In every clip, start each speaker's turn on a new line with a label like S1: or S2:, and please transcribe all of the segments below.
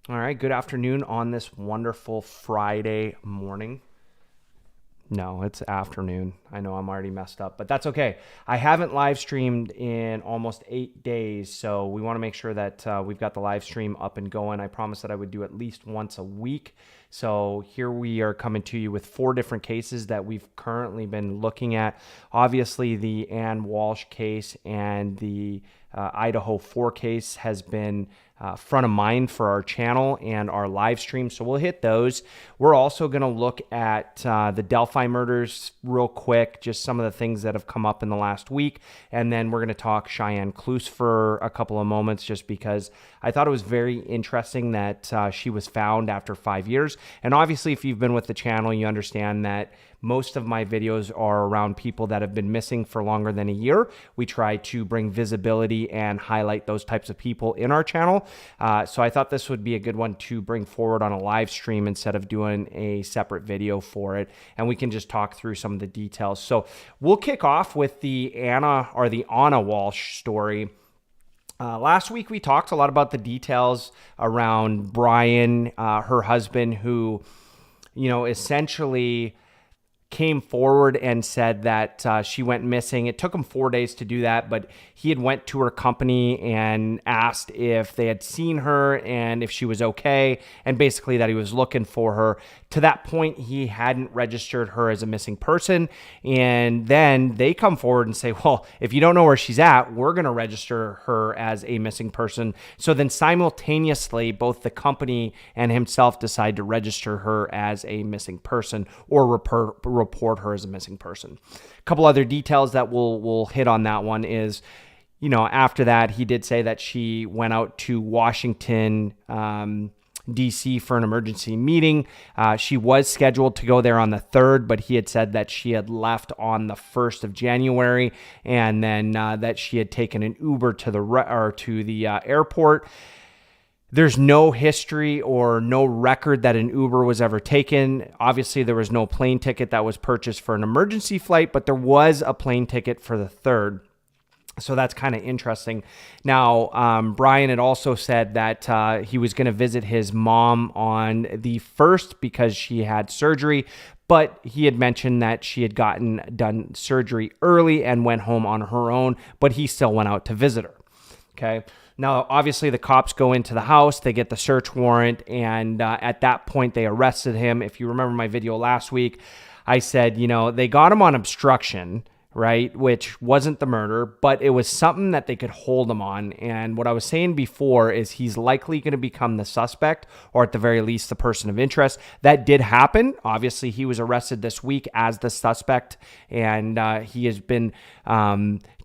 S1: All right, good afternoon on this wonderful Friday morning. No, it's afternoon. I know I'm already messed up, but that's okay. I haven't live streamed in almost 8 days, so we want to make sure that we've got the live stream up and going. I promised that I would do at least once a week. So here we are coming to you with 4 different cases that we've currently been looking at. Obviously, the Walshe case and the Idaho 4 case has been front of mind for our channel and our live stream. So we'll hit those. We're also going to look at the Delphi murders real quick, just some of the things that have come up in the last week. And then we're going to talk Cheyenn Klus for a couple of moments, just because I thought it was very interesting that she was found after 5 years. And obviously, if you've been with the channel, you understand that most of my videos are around people that have been missing for longer than a year. We try to bring visibility and highlight those types of people in our channel. So I thought this would be a good one to bring forward on a live stream instead of doing a separate video for it. And we can just talk through some of the details. So we'll kick off with the Anna Walshe story. Last week, we talked a lot about the details around Brian, her husband, who, essentially came forward and said that she went missing. It took him 4 days to do that, but he had went to her company and asked if they had seen her and if she was okay, and basically that he was looking for her. To that point, he hadn't registered her as a missing person, and then they come forward and say, well, if you don't know where she's at, we're going to register her as a missing person. So then simultaneously, both the company and himself decide to register her as a missing person, or report her as a missing person. A couple other details that we'll hit on that one is, after that, he did say that she went out to Washington, DC for an emergency meeting. She was scheduled to go there on the 3rd, but he had said that she had left on the 1st of January, and then that she had taken an Uber to the airport. There's no history or no record that an Uber was ever taken. Obviously, there was no plane ticket that was purchased for an emergency flight, but there was a plane ticket for the 3rd. So that's kind of interesting. Now, Brian had also said that he was going to visit his mom on the 1st because she had surgery, but he had mentioned that she had done surgery early and went home on her own, but he still went out to visit her. Okay. Now, obviously, the cops go into the house, they get the search warrant, and at that point, they arrested him. If you remember my video last week, I said, they got him on obstruction, right, which wasn't the murder, but it was something that they could hold him on. And what I was saying before is he's likely going to become the suspect, or at the very least, the person of interest. That did happen. Obviously, he was arrested this week as the suspect, and he has been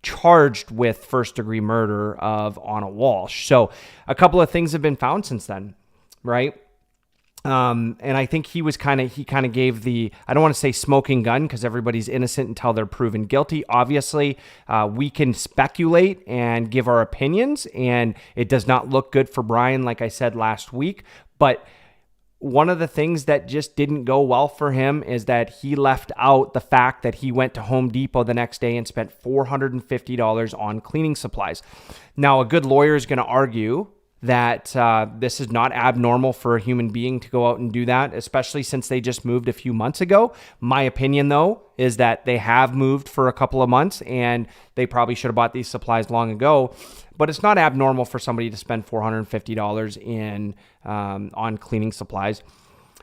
S1: charged with first-degree murder of Anna Walshe. So a couple of things have been found since then, right? And I think he kind of gave the, I don't want to say smoking gun, because everybody's innocent until they're proven guilty. Obviously, we can speculate and give our opinions, and it does not look good for Brian, like I said last week. But one of the things that just didn't go well for him is that he left out the fact that he went to Home Depot the next day and spent $450 on cleaning supplies. Now, a good lawyer is going to argue that this is not abnormal for a human being to go out and do that, especially since they just moved a few months ago. My opinion, though, is that they have moved for a couple of months and they probably should have bought these supplies long ago. But it's not abnormal for somebody to spend $450 on cleaning supplies.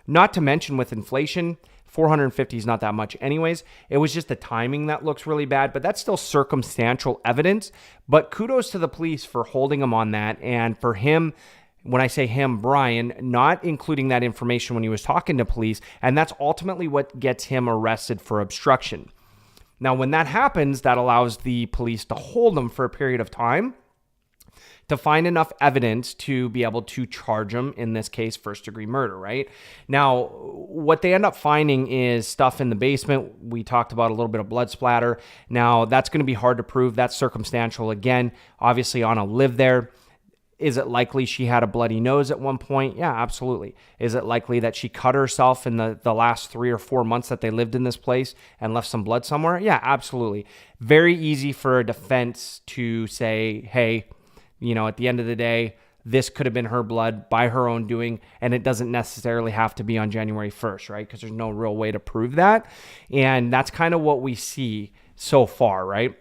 S1: Not to mention, with inflation, $450 is not that much anyways. It was just the timing that looks really bad, but that's still circumstantial evidence. But kudos to the police for holding him on that, and for him, when I say him, Brian, not including that information when he was talking to police, and that's ultimately what gets him arrested for obstruction. Now, when that happens, that allows the police to hold him for a period of time to find enough evidence to be able to charge him, in this case, first-degree murder, right? Now, what they end up finding is stuff in the basement. We talked about a little bit of blood splatter. Now, that's going to be hard to prove. That's circumstantial. Again, obviously, Anna lived there. Is it likely she had a bloody nose at one point? Yeah, absolutely. Is it likely that she cut herself in the last 3 or 4 months that they lived in this place and left some blood somewhere? Yeah, absolutely. Very easy for a defense to say, hey, at the end of the day, this could have been her blood by her own doing, and it doesn't necessarily have to be on January 1st, right? Because there's no real way to prove that. And that's kind of what we see so far, right?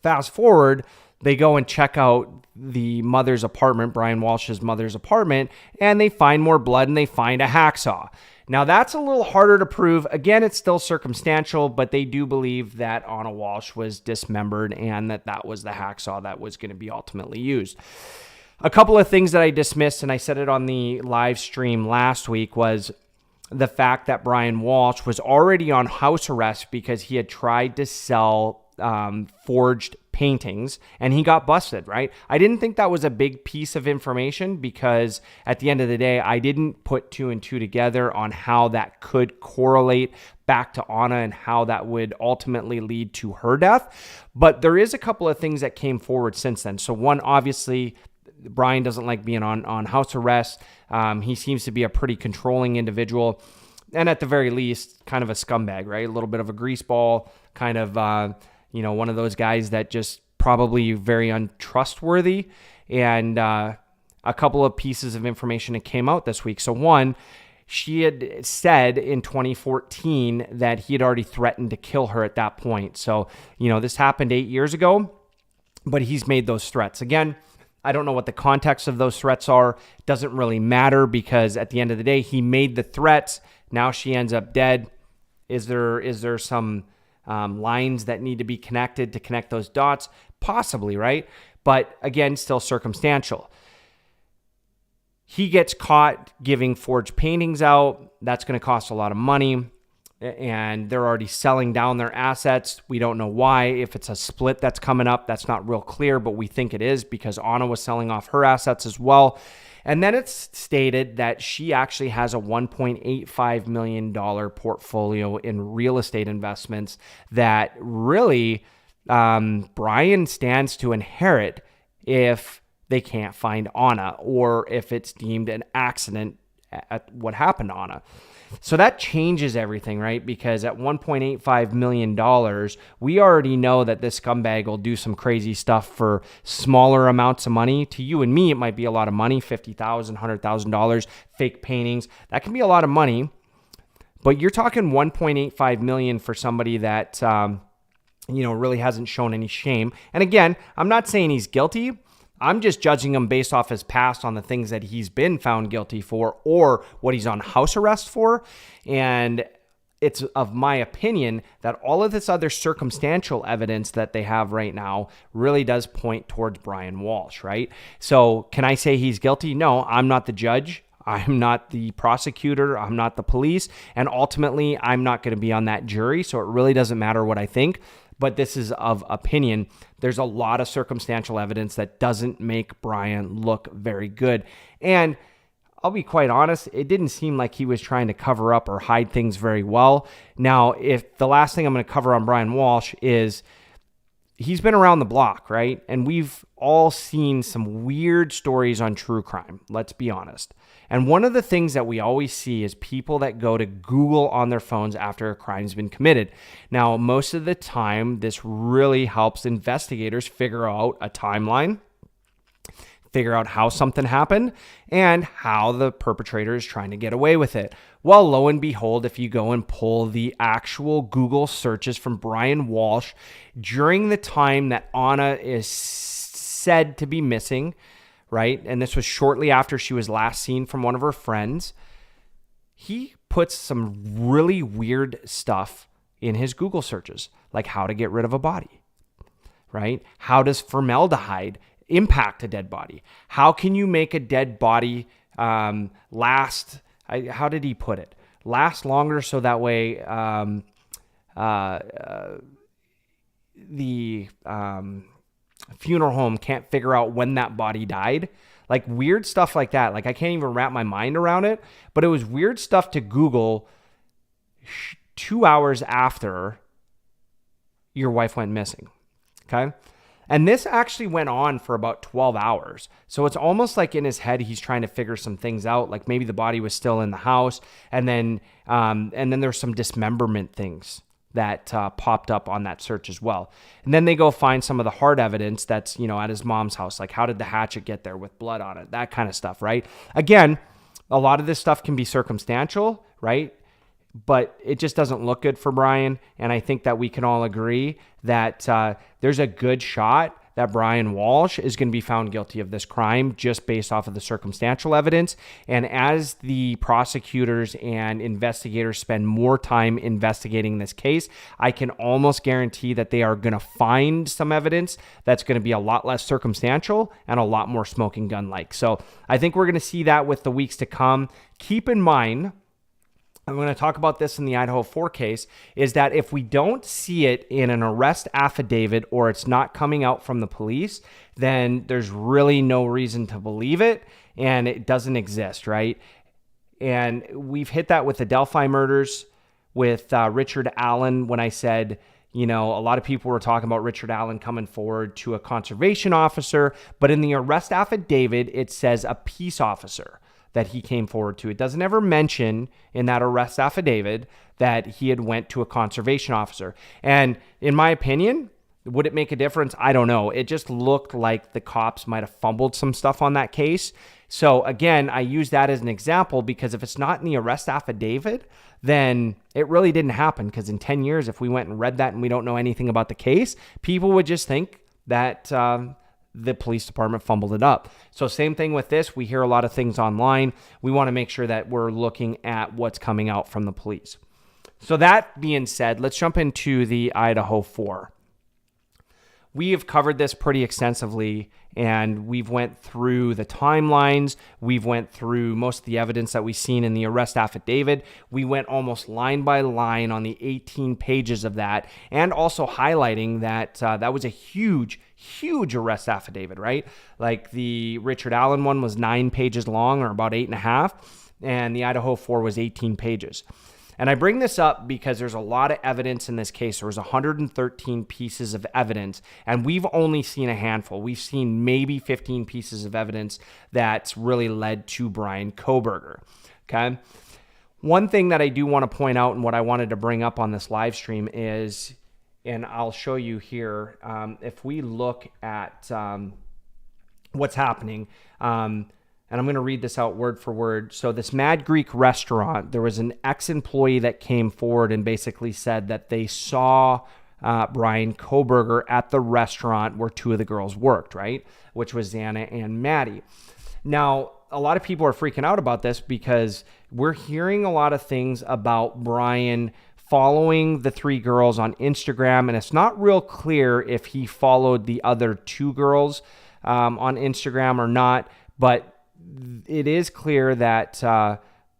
S1: Fast forward, they go and check out the mother's apartment, Brian Walshe's mother's apartment, and they find more blood and they find a hacksaw. Now, that's a little harder to prove. Again, it's still circumstantial, but they do believe that Anna Walshe was dismembered and that was the hacksaw that was going to be ultimately used. A couple of things that I dismissed, and I said it on the live stream last week, was the fact that Brian Walshe was already on house arrest because he had tried to sell forged paintings and he got busted, right? I didn't think that was a big piece of information because at the end of the day, I didn't put two and two together on how that could correlate back to Anna and how that would ultimately lead to her death. But there is a couple of things that came forward since then. So one, obviously, Brian doesn't like being on house arrest. He seems to be a pretty controlling individual. And at the very least, kind of a scumbag, right? A little bit of a greaseball, kind of, one of those guys that just probably very untrustworthy. And a couple of pieces of information that came out this week. So one, she had said in 2014 that he had already threatened to kill her at that point. So, this happened 8 years ago, but he's made those threats. Again, I don't know what the context of those threats are. It doesn't really matter because at the end of the day, he made the threats. Now she ends up dead. Is there some lines that need to be connected to connect those dots? Possibly, right? But again, still circumstantial. He gets caught giving forged paintings out. That's going to cost a lot of money. And they're already selling down their assets. We don't know why. If it's a split that's coming up, that's not real clear, but we think it is because Anna was selling off her assets as well. And then it's stated that she actually has a $1.85 million portfolio in real estate investments that really Brian stands to inherit if they can't find Anna or if it's deemed an accident at what happened to Anna. So that changes everything, right? Because at $1.85 million, we already know that this scumbag will do some crazy stuff for smaller amounts of money. To you and me, it might be a lot of money, $50,000, $100,000, fake paintings. That can be a lot of money. But you're talking $1.85 million for somebody that, really hasn't shown any shame. And again, I'm not saying he's guilty. I'm just judging him based off his past on the things that he's been found guilty for or what he's on house arrest for. And it's of my opinion that all of this other circumstantial evidence that they have right now really does point towards Brian Walshe, right? So can I say he's guilty? No, I'm not the judge. I'm not the prosecutor. I'm not the police. And ultimately, I'm not going to be on that jury. So it really doesn't matter what I think. But this is of opinion. There's a lot of circumstantial evidence that doesn't make Brian look very good. And I'll be quite honest, it didn't seem like he was trying to cover up or hide things very well. Now, if the last thing I'm going to cover on Brian Walshe is he's been around the block, right? And we've all seen some weird stories on TrueCrime, let's be honest. And one of the things that we always see is people that go to Google on their phones after a crime's been committed. Now, most of the time, this really helps investigators figure out a timeline, figure out how something happened, and how the perpetrator is trying to get away with it. Well, lo and behold, if you go and pull the actual Google searches from Brian Walshe during the time that Anna is said to be missing, right? And this was shortly after she was last seen from one of her friends. He puts some really weird stuff in his Google searches, like how to get rid of a body, right? How does formaldehyde impact a dead body? How can you make a dead body last? How did he put it? Last longer so that way the funeral home can't figure out when that body died. Like weird stuff like that. Like I can't even wrap my mind around it, but it was weird stuff to Google 2 hours after your wife went missing. Okay. And this actually went on for about 12 hours. So it's almost like in his head, he's trying to figure some things out. Like maybe the body was still in the house. And then there's some dismemberment things that popped up on that search as well. And then they go find some of the hard evidence that's, at his mom's house. Like, how did the hatchet get there with blood on it? That kind of stuff, right? Again, a lot of this stuff can be circumstantial, right? But it just doesn't look good for Bryan. And I think that we can all agree that there's a good shot that Bryan Walshe is going to be found guilty of this crime just based off of the circumstantial evidence. And as the prosecutors and investigators spend more time investigating this case, I can almost guarantee that they are going to find some evidence that's going to be a lot less circumstantial and a lot more smoking gun-like. So I think we're going to see that with the weeks to come. Keep in mind, I'm going to talk about this in the Idaho 4 case, is that if we don't see it in an arrest affidavit or it's not coming out from the police, then there's really no reason to believe it and it doesn't exist, right? And we've hit that with the Delphi murders with Richard Allen when I said, a lot of people were talking about Richard Allen coming forward to a conservation officer, but in the arrest affidavit, it says a peace officer that he came forward to. It doesn't ever mention in that arrest affidavit that he had went to a conservation officer. And in my opinion, would it make a difference? I don't know. It just looked like the cops might have fumbled some stuff on that case. So again, I use that as an example because if it's not in the arrest affidavit, then it really didn't happen. Because in 10 years, if we went and read that and we don't know anything about the case, people would just think that the police department fumbled it up. So same thing with this. We hear a lot of things online. We want to make sure that we're looking at what's coming out from the police. So that being said, let's jump into the Idaho 4. We have covered this pretty extensively and we've went through the timelines. We've went through most of the evidence that we've seen in the arrest affidavit. We went almost line by line on the 18 pages of that and also highlighting that that was a huge arrest affidavit, right? Like the Richard Allen one was 9 pages long or about 8.5, and the Idaho 4 was 18 pages. And I bring this up because there's a lot of evidence in this case. There was 113 pieces of evidence, and we've only seen a handful. We've seen maybe 15 pieces of evidence that's really led to Bryankohberger, okay? One thing that I do want to point out and what I wanted to bring up on this live stream is, and I'll show you here, if we look at what's happening, and I'm going to read this out word for word. So this Mad Greek restaurant, there was an ex-employee that came forward and basically said that they saw Bryankohberger at the restaurant where 2 of the girls worked, right? Which was Xana and Maddie. Now, a lot of people are freaking out about this because we're hearing a lot of things about Bryan following the 3 girls on Instagram, and it's not real clear if he followed the other 2 girls on Instagram or not, but it is clear that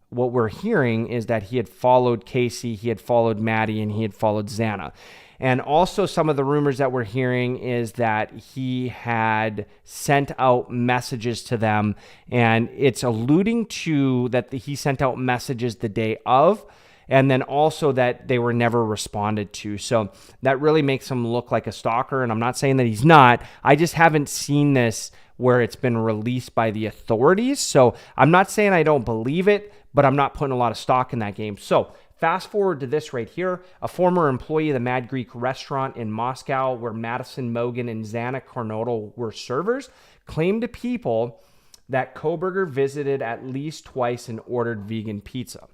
S1: what we're hearing is that he had followed Casey, he had followed Maddie, and he had followed Xana. And also some of the rumors that we're hearing is that he had sent out messages to them, and it's alluding to that he sent out messages the day of, and then also that they were never responded to. So that really makes him look like a stalker, and I'm not saying that he's not. I just haven't seen this where it's been released by the authorities. So I'm not saying I don't believe it, but I'm not putting a lot of stock in that game. So fast forward to this right here. A former employee of the Mad Greek restaurant in Moscow where Madison Mogan and Xana Cornodal were servers claimed to people that Kohberger visited at least twice and ordered vegan pizza.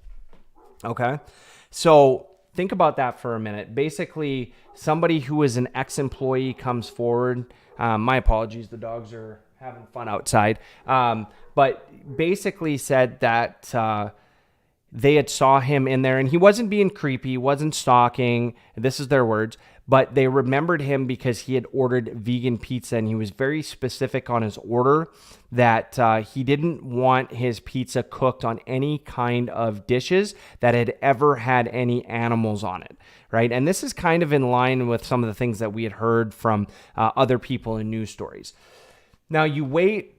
S1: Okay, so think about that for a minute. Basically, somebody who is an ex-employee comes forward. My apologies, the dogs are having fun outside. But basically said that they had saw him in there, and he wasn't being creepy, wasn't stalking. This is their words. But they remembered him because he had ordered vegan pizza, and he was very specific on his order that he didn't want his pizza cooked on any kind of dishes that had ever had any animals on it, right? And this is kind of in line with some of the things that we had heard from other people in news stories. Now, you wait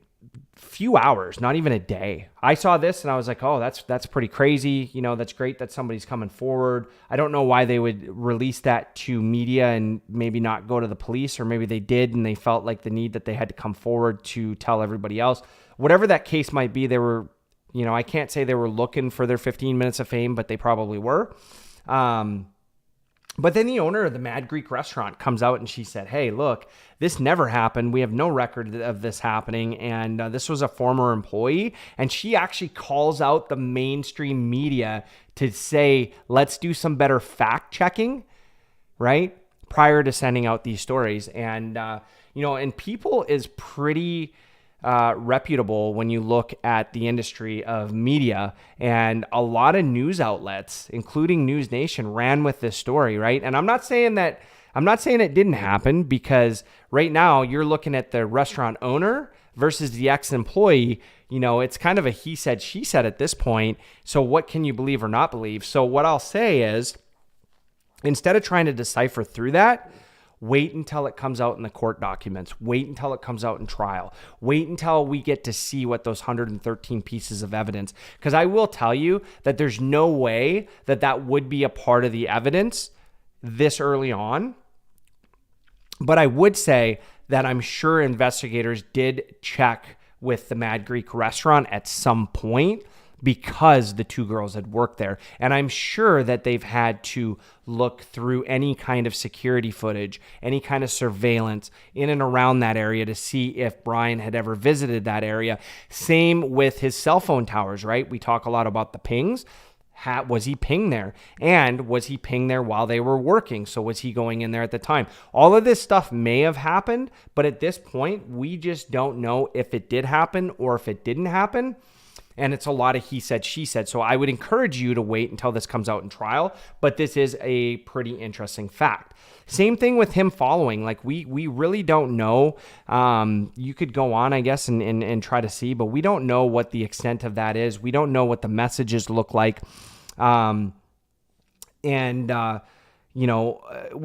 S1: few hours, not even a day. I saw this and I was like, oh, that's pretty crazy. That's great that somebody's coming forward. I don't know why they would release that to media and maybe not go to the police, or maybe they did and they felt like the need that they had to come forward to tell everybody else. Whatever that case might be, they were, I can't say they were looking for their 15 minutes of fame, but they probably were. But then the owner of the Mad Greek restaurant comes out and she said, hey, look, this never happened. We have no record of this happening. And this was a former employee. And she actually calls out the mainstream media to say, let's do some better fact checking, right? Prior to sending out these stories. And, and People is pretty reputable when you look at the industry of media, and a lot of news outlets, including News Nation, ran with this story, right? And I'm not saying it didn't happen, because right now you're looking at the restaurant owner versus the ex-employee. It's kind of a he said, she said at this point. So what can you believe or not believe? So what I'll say is, instead of trying to decipher through that, wait until it comes out in the court documents. Wait until it comes out in trial. Wait until we get to see what those 113 pieces of evidence, because I will tell you that there's no way that would be a part of the evidence this early on. But I would say that I'm sure investigators did check with the Mad Greek restaurant at some point, because the two girls had worked there. And I'm sure that they've had to look through any kind of security footage, any kind of surveillance in and around that area to see if Bryan had ever visited that area. Same with his cell phone towers, right? We talk a lot about the pings. Was he pinged there? And was he pinged there while they were working? So was he going in there at the time? All of this stuff may have happened, but at this point, we just don't know if it did happen or if it didn't happen. And it's a lot of he said, she said. So I would encourage you to wait until this comes out in trial. But this is a pretty interesting fact. Same thing with him following. Like we really don't know. You could go on, I guess, and try to see, but we don't know what the extent of that is. We don't know what the messages look like. We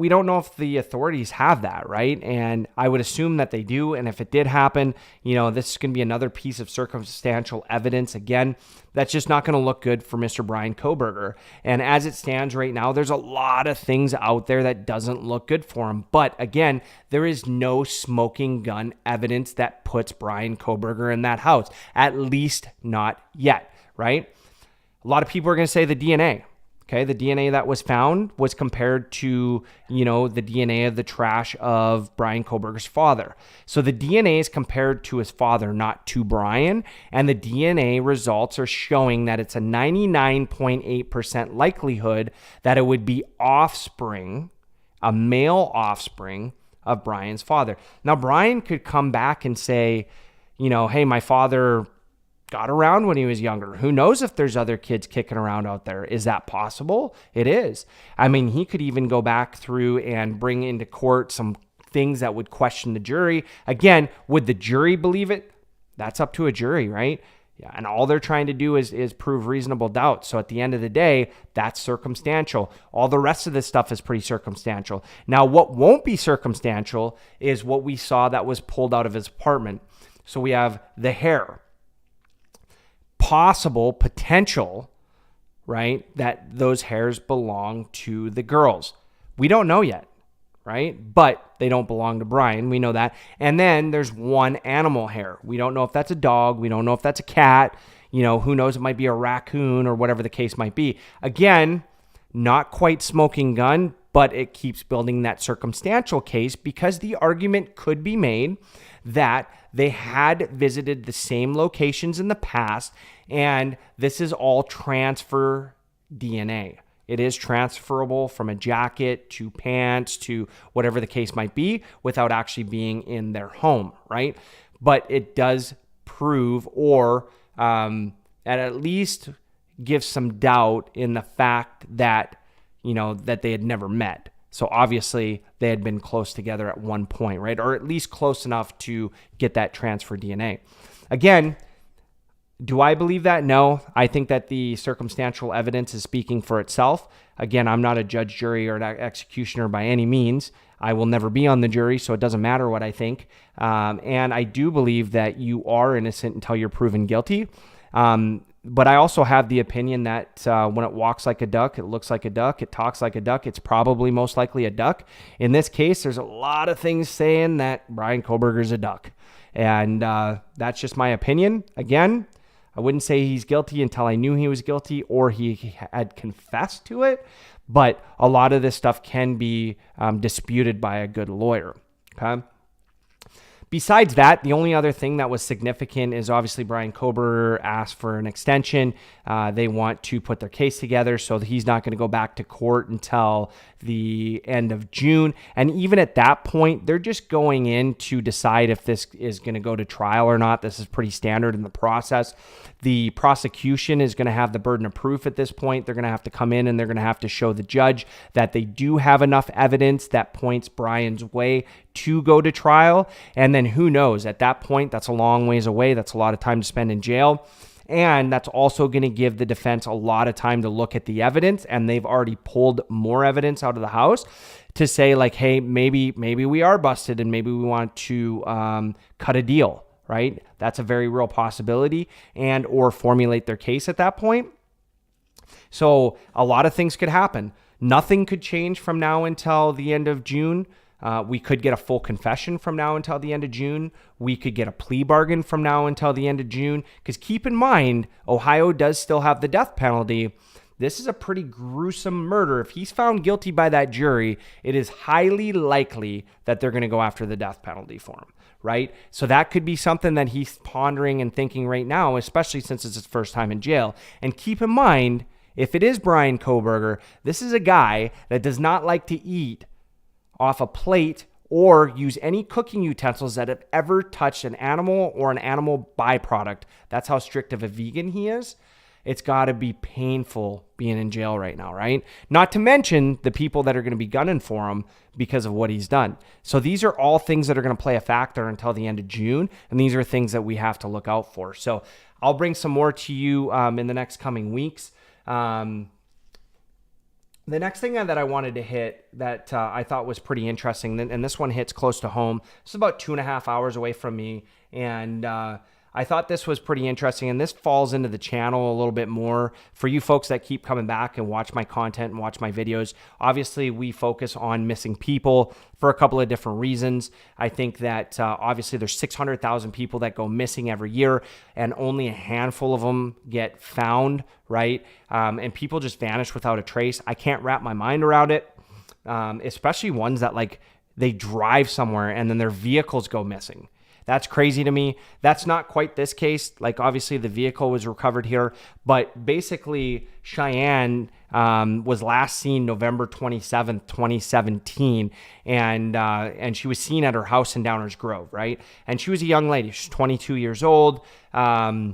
S1: don't know if the authorities have that, right? And I would assume that they do. And if it did happen, this is going to be another piece of circumstantial evidence. Again, that's just not going to look good for Mr. Bryankohberger. And as it stands right now, there's a lot of things out there that doesn't look good for him. But again, there is no smoking gun evidence that puts Bryankohberger in that house, at least not yet, right? A lot of people are going to say the DNA. Okay, the DNA that was found was compared to, the DNA of the trash of Bryankohberger's father. So the DNA is compared to his father, not to Bryan. And the DNA results are showing that it's a 99.8% likelihood that it would be offspring, a male offspring of Bryan's father. Now, Bryan could come back and say, hey, my father got around when he was younger. Who knows if there's other kids kicking around out there? Is that possible? It is. I mean, he could even go back through and bring into court some things that would question the jury. Again, would the jury believe it? That's up to a jury, right? Yeah, and all they're trying to do is prove reasonable doubt. So at the end of the day, that's circumstantial. All the rest of this stuff is pretty circumstantial. Now, what won't be circumstantial is what we saw that was pulled out of his apartment. So we have the hair. Potential, right, that those hairs belong to the girls. We don't know yet, right? But they don't belong to Bryan. We know that. And then there's one animal hair. We don't know if that's a dog. We don't know if that's a cat. Who knows? It might be a raccoon or whatever the case might be. Again, not quite smoking gun, but it keeps building that circumstantial case, because the argument could be made that they had visited the same locations in the past, and this is all transfer DNA. It is transferable from a jacket to pants to whatever the case might be without actually being in their home, right? But it does prove, or at least give some doubt in the fact that, that they had never met. So obviously they had been close together at one point, right? Or at least close enough to get that transfer DNA. Again, do I believe that? No. I think that the circumstantial evidence is speaking for itself. Again, I'm not a judge, jury, or an executioner by any means. I will never be on the jury, so it doesn't matter what I think. And I do believe that you are innocent until you're proven guilty. But I also have the opinion that when it walks like a duck, it looks like a duck, it talks like a duck, it's probably most likely a duck. In this case, there's a lot of things saying that Bryankohberger's a duck. And that's just my opinion. Again, I wouldn't say he's guilty until I knew he was guilty or he had confessed to it. But a lot of this stuff can be disputed by a good lawyer. Okay. Besides that, the only other thing that was significant is obviously Bryankohberger asked for an extension. They want to put their case together, so he's not going to go back to court until the end of June. And even at that point, they're just going in to decide if this is going to go to trial or not. This is pretty standard in the process. The prosecution is going to have the burden of proof at this point. They're going to have to come in and they're going to have to show the judge that they do have enough evidence that points Bryan's way to go to trial. And then who knows? At that point, that's a long ways away. That's a lot of time to spend in jail. And that's also going to give the defense a lot of time to look at the evidence. And they've already pulled more evidence out of the house to say like, hey, maybe we are busted and maybe we want to cut a deal, right? That's a very real possibility, and or formulate their case at that point. So a lot of things could happen. Nothing could change from now until the end of June. We could get a full confession from now until the end of June. We could get a plea bargain from now until the end of June. Because keep in mind, Ohio does still have the death penalty. This is a pretty gruesome murder. If he's found guilty by that jury, it is highly likely that they're going to go after the death penalty for him, right? So that could be something that he's pondering and thinking right now, especially since it's his first time in jail. And keep in mind, if it is Bryankohberger, this is a guy that does not like to eat off a plate or use any cooking utensils that have ever touched an animal or an animal byproduct. That's how strict of a vegan he is. It's got to be painful being in jail right now, right? Not to mention the people that are going to be gunning for him because of what he's done. So these are all things that are going to play a factor until the end of June, and these are things that we have to look out for. So I'll bring some more to you in the next coming weeks. The next thing that I wanted to hit that I thought was pretty interesting, and this one hits close to home. This is about 2.5 hours away from me, and I thought this was pretty interesting, and this falls into the channel a little bit more for you folks that keep coming back and watch my content and watch my videos. Obviously, we focus on missing people for a couple of different reasons. I think that obviously there's 600,000 people that go missing every year, and only a handful of them get found, right? And people just vanish without a trace. I can't wrap my mind around it, especially ones that like they drive somewhere and then their vehicles go missing. That's crazy to me. That's not quite this case. Like obviously the vehicle was recovered here, but basically Cheyenn was last seen November 27th, 2017. And she was seen at her house in Downers Grove, right? And she was a young lady. She's 22 years old. Not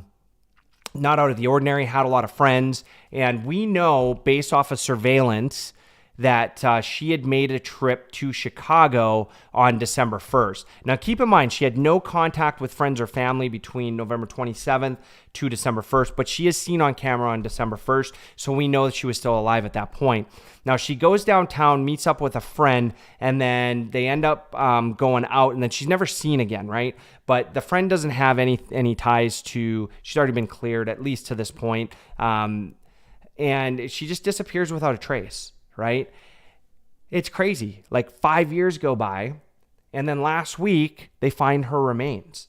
S1: out of the ordinary, had a lot of friends. And we know based off of surveillance that she had made a trip to Chicago on December 1st. Now, keep in mind, she had no contact with friends or family between November 27th to December 1st, but she is seen on camera on December 1st, so we know that she was still alive at that point. Now, she goes downtown, meets up with a friend, and then they end up going out, and then she's never seen again, right? But the friend doesn't have any ties to, she's already been cleared, at least to this point, and she just disappears without a trace. Right? It's crazy. Like 5 years go by, and then last week they find her remains,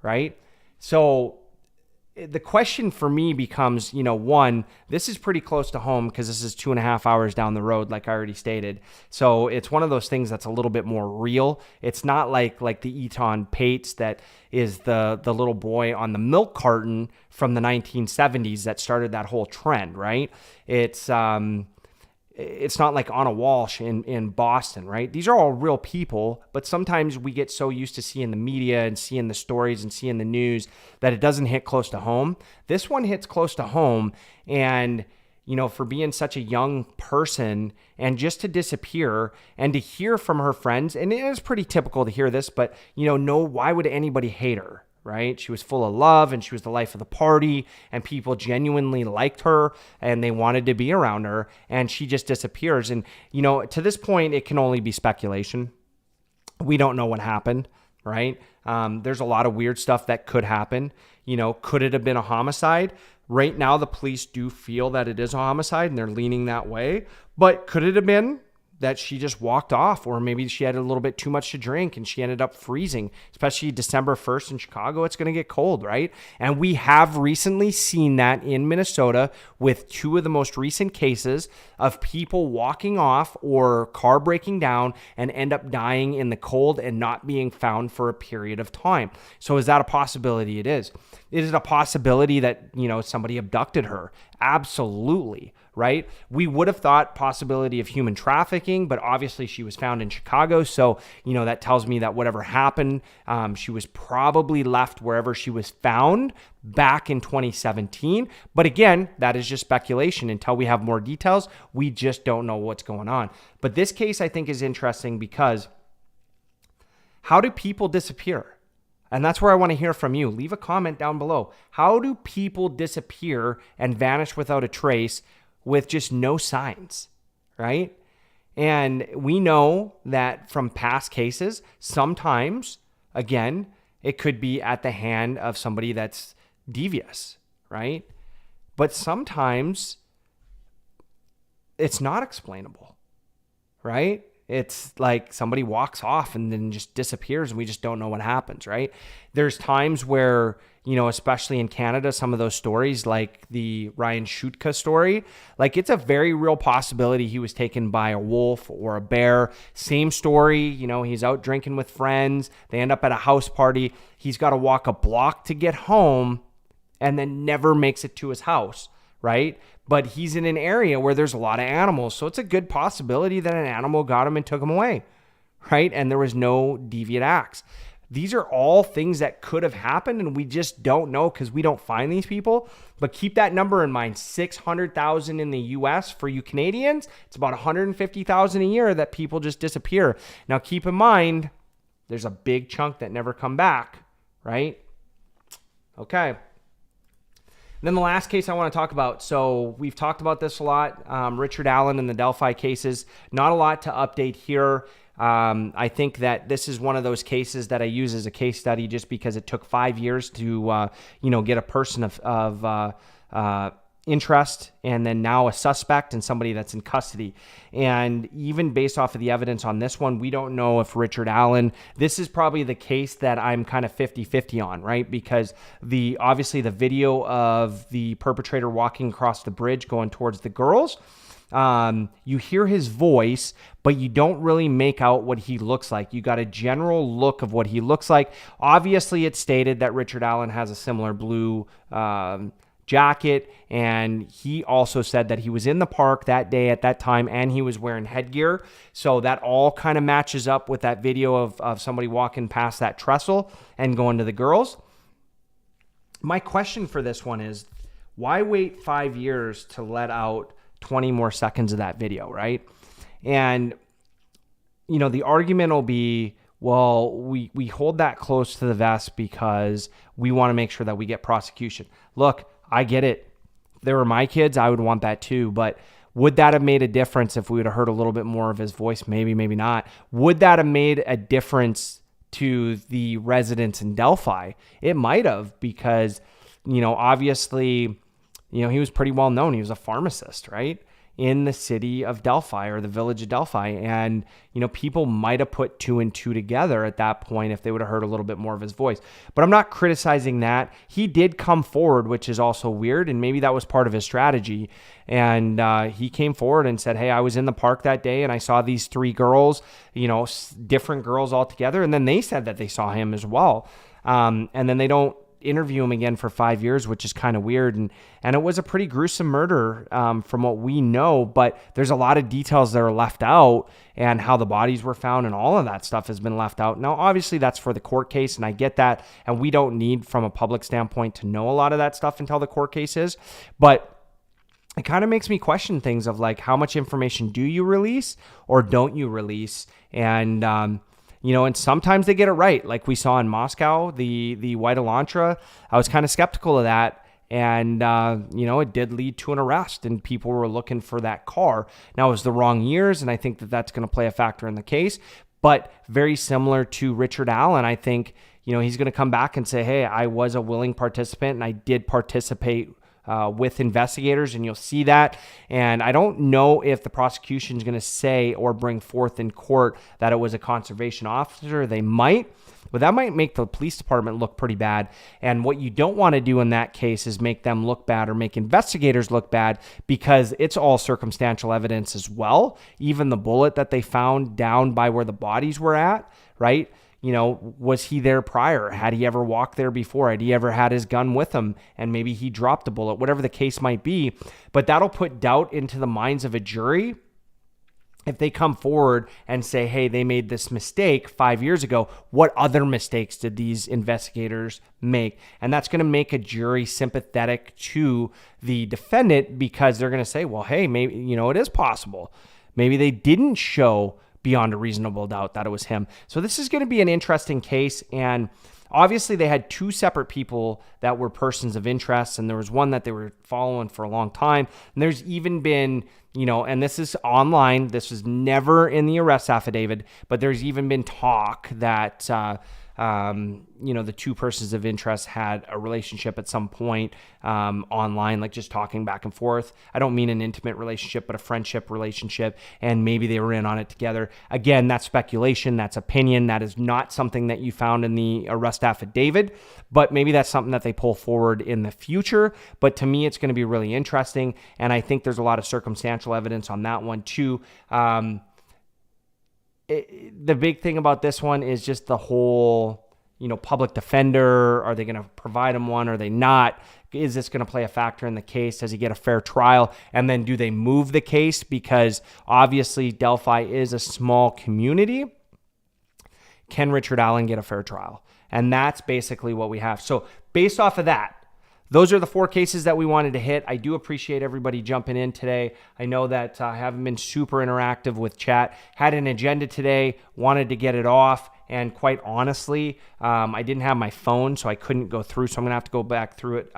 S1: right? So the question for me becomes, one, this is pretty close to home because this is 2.5 hours down the road, like I already stated. So it's one of those things that's a little bit more real. It's not like the Eton Pates that is the little boy on the milk carton from the 1970s that started that whole trend, right? It's not like Anna Walshe in Boston, right? These are all real people, but sometimes we get so used to seeing the media and seeing the stories and seeing the news that it doesn't hit close to home. This one hits close to home, and for being such a young person and just to disappear and to hear from her friends, and it is pretty typical to hear this, but why would anybody hate her? Right? She was full of love and she was the life of the party, and people genuinely liked her and they wanted to be around her, and she just disappears. And, to this point, it can only be speculation. We don't know what happened, right? There's a lot of weird stuff that could happen. Could it have been a homicide? Right now, the police do feel that it is a homicide and they're leaning that way, but could it have been? that she just walked off, or maybe she had a little bit too much to drink and she ended up freezing, especially December 1st in Chicago. It's going to get cold, right? And we have recently seen that in Minnesota with two of the most recent cases of people walking off or car breaking down and end up dying in the cold and not being found for a period of time. So is that a possibility? It is. Is it a possibility that, somebody abducted her? Absolutely. Right? We would have thought possibility of human trafficking, but obviously she was found in Chicago. So, that tells me that whatever happened, she was probably left wherever she was found back in 2017. But again, that is just speculation. Until we have more details, we just don't know what's going on. But this case, I think, is interesting because how do people disappear? And that's where I want to hear from you. Leave a comment down below. How do people disappear and vanish without a trace with just no signs, right? And we know that from past cases, sometimes, again, it could be at the hand of somebody that's devious, right? But sometimes it's not explainable, right? It's like somebody walks off and then just disappears and we just don't know what happens, right? There's times where, especially in Canada, some of those stories like the Ryan Schutka story, like it's a very real possibility he was taken by a wolf or a bear. Same story, he's out drinking with friends. They end up at a house party. He's got to walk a block to get home and then never makes it to his house, right? But he's in an area where there's a lot of animals. So it's a good possibility that an animal got him and took him away, right? And there was no deviant acts. These are all things that could have happened and we just don't know because we don't find these people. But keep that number in mind, 600,000 in the US for you Canadians. It's about 150,000 a year that people just disappear. Now keep in mind, there's a big chunk that never come back, right? Okay. Then the last case I want to talk about. So we've talked about this a lot. Richard Allen and the Delphi cases. Not a lot to update here. I think that this is one of those cases that I use as a case study just because it took 5 years to, get a person of interest and then now a suspect and somebody that's in custody. And even based off of the evidence on this one, we don't know if Richard Allen, this is probably the case that I'm kind of 50-50 on, right? Because obviously the video of the perpetrator walking across the bridge going towards the girls, you hear his voice, but you don't really make out what he looks like. You got a general look of what he looks like. Obviously, it's stated that Richard Allen has a similar blue jacket, and he also said that he was in the park that day at that time and he was wearing headgear. So that all kind of matches up with that video of somebody walking past that trestle and going to the girls. My question for this one is, why wait 5 years to let out 20 more seconds of that video, right? And, the argument will be, well, we hold that close to the vest because we want to make sure that we get prosecution. Look, I get it. If they were my kids, I would want that too. But would that have made a difference if we would have heard a little bit more of his voice? Maybe, maybe not. Would that have made a difference to the residents in Delphi? It might have because, obviously, he was pretty well known. He was a pharmacist, right? In the city of Delphi or the village of Delphi. And, people might have put two and two together at that point if they would have heard a little bit more of his voice. But I'm not criticizing that. He did come forward, which is also weird. And maybe that was part of his strategy. And he came forward and said, hey, I was in the park that day and I saw these three girls, different girls all together. And then they said that they saw him as well. And then they don't interview him again for 5 years, which is kind of weird. And it was a pretty gruesome murder from what we know, but there's a lot of details that are left out and how the bodies were found and all of that stuff has been left out. Now, obviously that's for the court case and I get that. And we don't need from a public standpoint to know a lot of that stuff until the court case is, but it kind of makes me question things of like, how much information do you release or don't you release? And, and sometimes they get it right. Like we saw in Moscow, the white Elantra, I was kind of skeptical of that. And, it did lead to an arrest and people were looking for that car. Now it was the wrong years. And I think that that's going to play a factor in the case, but very similar to Richard Allen. I think, he's going to come back and say, hey, I was a willing participant and I did participate with investigators, and you'll see that. And I don't know if the prosecution is going to say or bring forth in court that it was a conservation officer. They might, but that might make the police department look pretty bad. And what you don't want to do in that case is make them look bad or make investigators look bad, because it's all circumstantial evidence as well. Even the bullet that they found down by where the bodies were at, right? You know, was he there prior? Had he ever walked there before? Had he ever had his gun with him and maybe he dropped a bullet? Whatever the case might be. But that'll put doubt into the minds of a jury. If they come forward and say, hey, they made this mistake 5 years ago, what other mistakes did these investigators make? And that's going to make a jury sympathetic to the defendant, because they're going to say, well, hey, maybe, you know, it is possible. Maybe they didn't show beyond a reasonable doubt that it was him. So this is going to be an interesting case. And obviously they had two separate people that were persons of interest, and there was one that they were following for a long time. And there's even been, you know, and this is online, this was never in the arrest affidavit, but there's even been talk that, you know, the two persons of interest had a relationship at some point online, like just talking back and forth. I don't mean an intimate relationship, but a friendship relationship, and maybe they were in on it together. Again, that's speculation, that's opinion. That is not something that you found in the arrest affidavit, but maybe that's something that they pull forward in the future. But to me, it's going to be really interesting, and I think there's a lot of circumstantial evidence on that one too. The big thing about this one is just the whole, you know, public defender. Are they going to provide him one? Are they not? Is this going to play a factor in the case? Does he get a fair trial? And then do they move the case? Because obviously Delphi is a small community. Can Richard Allen get a fair trial? And that's basically what we have. So based off of that, those are the four cases that we wanted to hit. I do appreciate everybody jumping in today. I know that I haven't been super interactive with chat. Had an agenda today, wanted to get it off. And quite honestly, I didn't have my phone, so I couldn't go through. So I'm going to have to go back through it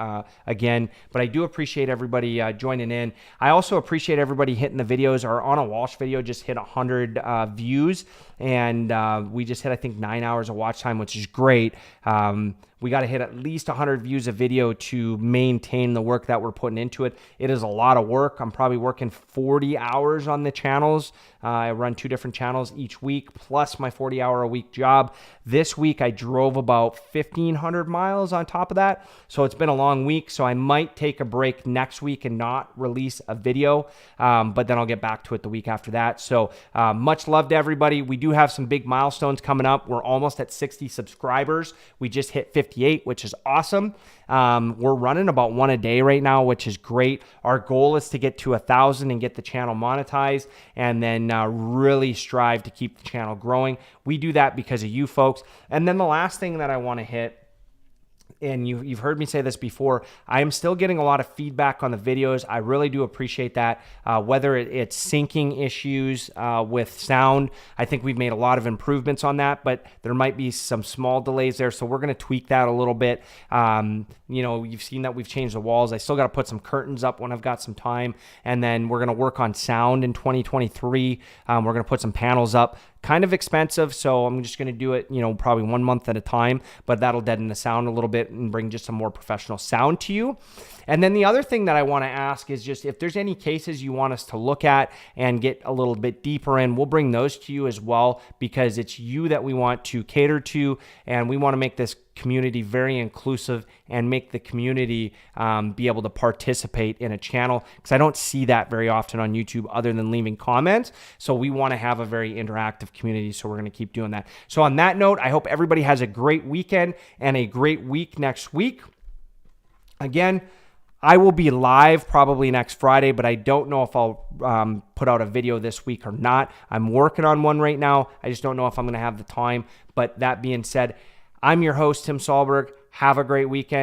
S1: again. But I do appreciate everybody joining in. I also appreciate everybody hitting the videos. Our On a Walsh video just hit 100 views. And we just hit, I think, 9 hours of watch time, which is great. We got to hit at least 100 views a video to maintain the work that we're putting into it. It is a lot of work. I'm probably working 40 hours on the channels. I run 2 different channels each week, plus my 40-hour-a-week job. This week, I drove about 1,500 miles on top of that. So it's been a long week. So I might take a break next week and not release a video. But then I'll get back to it the week after that. So much love to everybody. We do have some big milestones coming up. We're almost at 60 subscribers. We just hit 58, which is awesome. We're running about one a day right now, which is great. Our goal is to get to 1,000 and get the channel monetized, and then really strive to keep the channel growing. We do that because of you folks. And then the last thing that I want to hit, and you've heard me say this before, I am still getting a lot of feedback on the videos. I really do appreciate that. Whether it's syncing issues with sound, I think we've made a lot of improvements on that, but there might be some small delays there. So we're going to tweak that a little bit. You know, you've seen that we've changed the walls. I still got to put some curtains up when I've got some time. And then we're going to work on sound in 2023. We're going to put some panels up. Kind of expensive, so I'm just going to do it, you know, probably 1 month at a time, but that'll deaden the sound a little bit and bring just a more professional sound to you. And then the other thing that I want to ask is just if there's any cases you want us to look at and get a little bit deeper in, we'll bring those to you as well, because it's you that we want to cater to, and we want to make this community very inclusive and make the community be able to participate in a channel, because I don't see that very often on YouTube other than leaving comments. So we want to have a very interactive community, so we're going to keep doing that. So on that note, I hope everybody has a great weekend and a great week next week. Again, I will be live probably next Friday, but I don't know if I'll put out a video this week or not. I'm working on one right now. I just don't know if I'm going to have the time. But that being said, I'm your host, Tim Sahlberg. Have a great weekend.